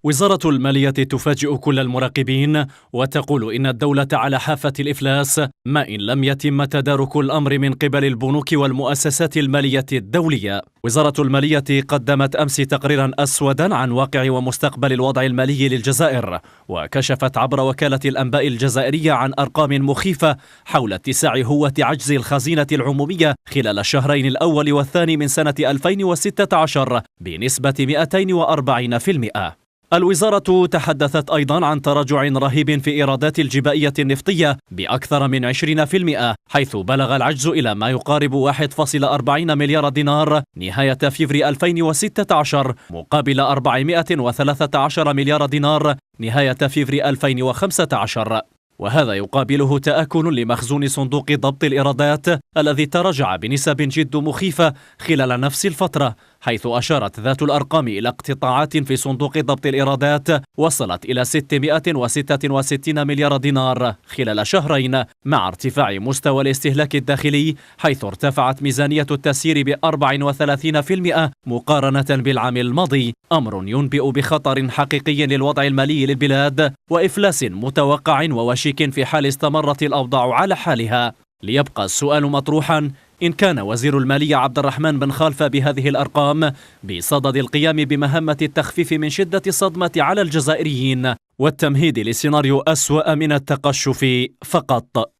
وزارة المالية تفاجئ كل المراقبين وتقول إن الدولة على حافة الإفلاس ما إن لم يتم تدارك الأمر من قبل البنوك والمؤسسات المالية الدولية. وزارة المالية قدمت أمس تقريرا أسودا عن واقع ومستقبل الوضع المالي للجزائر، وكشفت عبر وكالة الأنباء الجزائرية عن أرقام مخيفة حول اتساع هوة عجز الخزينة العمومية خلال الشهرين الأول والثاني من سنة 2016 بنسبة 240%. الوزارة تحدثت أيضا عن تراجع رهيب في إيرادات الجبائية النفطية بأكثر من 20%، حيث بلغ العجز إلى ما يقارب 1.40 مليار دينار نهاية فبراير 2016 مقابل 413 مليار دينار نهاية فبراير 2015. وهذا يقابله تآكل لمخزون صندوق ضبط الإيرادات الذي تراجع بنسب جد مخيفة خلال نفس الفترة، حيث أشارت ذات الأرقام إلى اقتطاعات في صندوق ضبط الإيرادات وصلت إلى 666 مليار دينار خلال شهرين، مع ارتفاع مستوى الاستهلاك الداخلي حيث ارتفعت ميزانية التسيير ب34% مقارنة بالعام الماضي، أمر ينبئ بخطر حقيقي للوضع المالي للبلاد وإفلاس متوقع ووشيك في حال استمرت الأوضاع على حالها. ليبقى السؤال مطروحا: إن كان وزير المالية عبد الرحمن بن خالفة بهذه الأرقام بصدد القيام بمهمة التخفيف من شدة الصدمة على الجزائريين والتمهيد لسيناريو أسوأ من التقشف فقط.